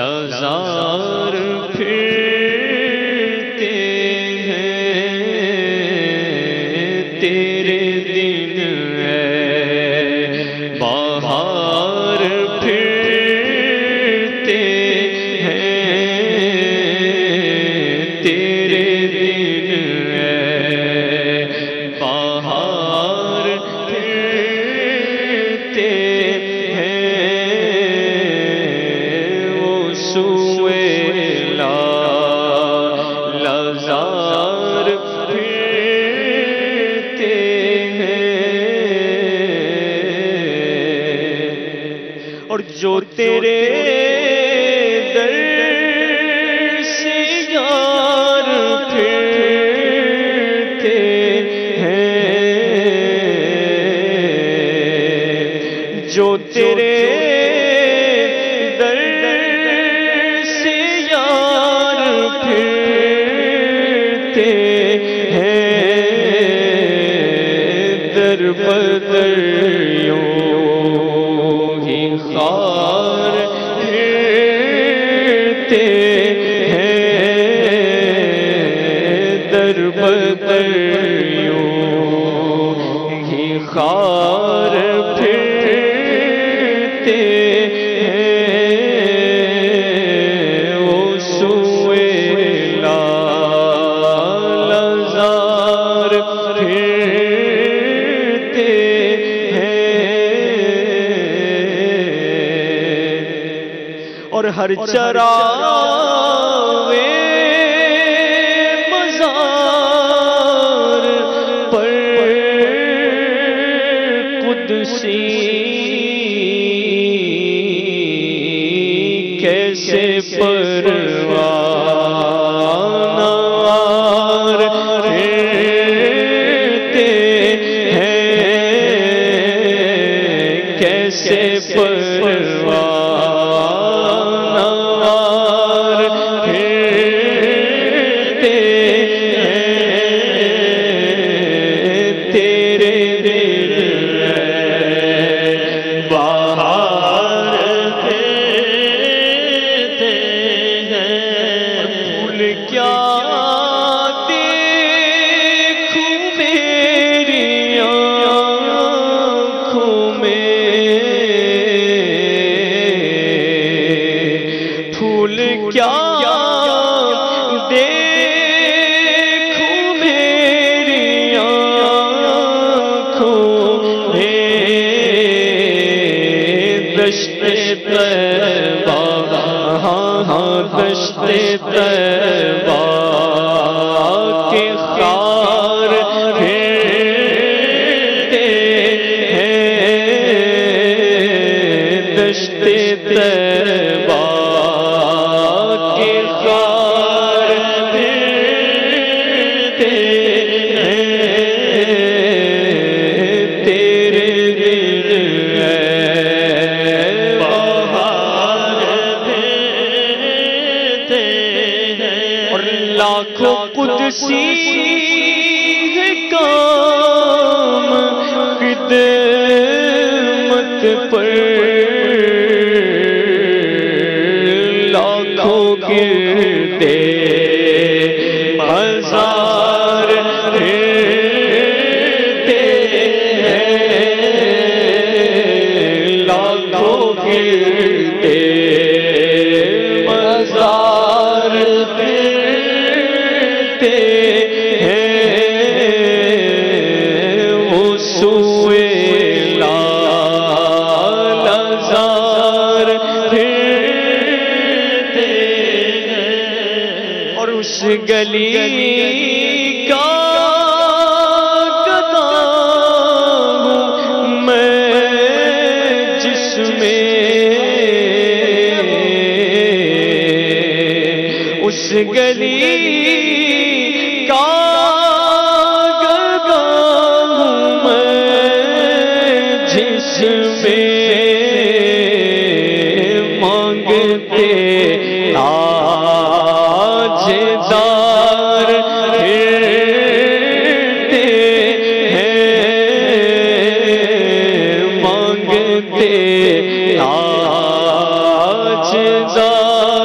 لازار پھرتے ہیں تیرے دن ہے بہار پھرتے ہیں تیرے دن ہے بہار پھرتے لازار پھرتے ہیں اور جو تیرے در سے یار پھرتے ہیں جو تیرے در بدر یوں ہی خار پھرتے ہیں در بدر یوں ہی خار پھرتے ہیں وہ سوئے لازار پھرتے اور ہر چراغے مزار پر قدسی کیسے پروانوار پھرتے ہیں کیسے پروانوار دشت طیبہ دشت طیبہ کے خار پھرتے ہیں دشت طیبہ کے خار پھرتے ہیں تیرے دل ہے لاکھوں قدسی ہے کام خدمت پر لاکھوں گردے مزار پھرتے ہیں لاکھوں گردے مزار وہ سوئے لازار پھرتے اور اس گلی کا گدا ہوں میں جس میں اس گلی کا گدا ہوں میں جس میں مانگتے تاجدار پھرتے ہیں مانگتے تاجدار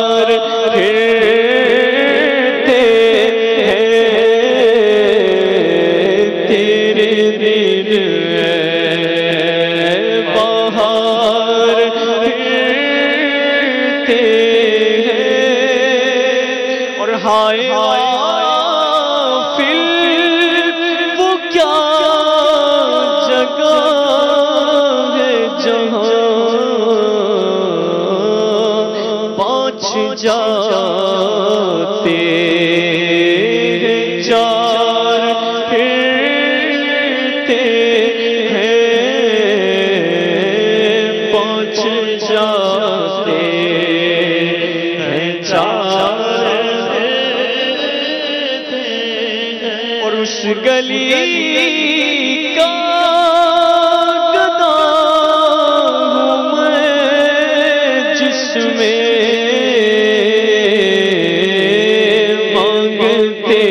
ہائے غافل وہ کیا جگہ ہے جہاں پانچ جاتے ہیں چار پھرتے ہیں پانچ جاتے ہیں چار اور اس گلی کا گدا ہوں میں جس میں مانگتے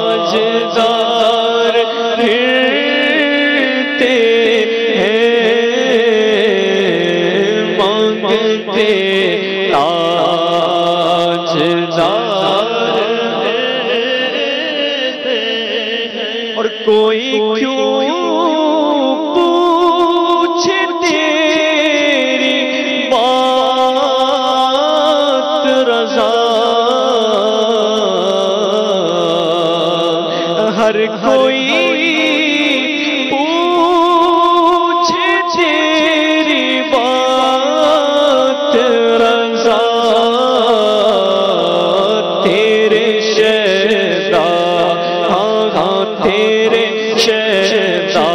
تاجدار پھرتے ہیں مانگتے تاجدار اور کوئی کیوں پوچھے تیری بات رضا ہر کوئی پوچھے تیری بات رضا تیرے شہدا تیرے شہدا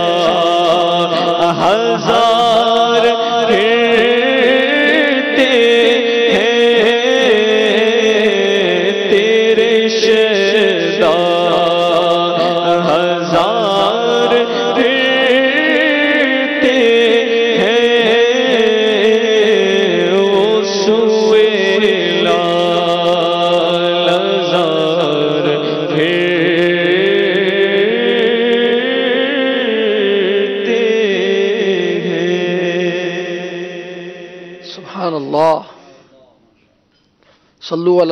ہزار پھرتے ہیں تیرے شہدا ہزار پھرتے ہیں وہ سوئے لال ہزار سبحان اللہ صلو علی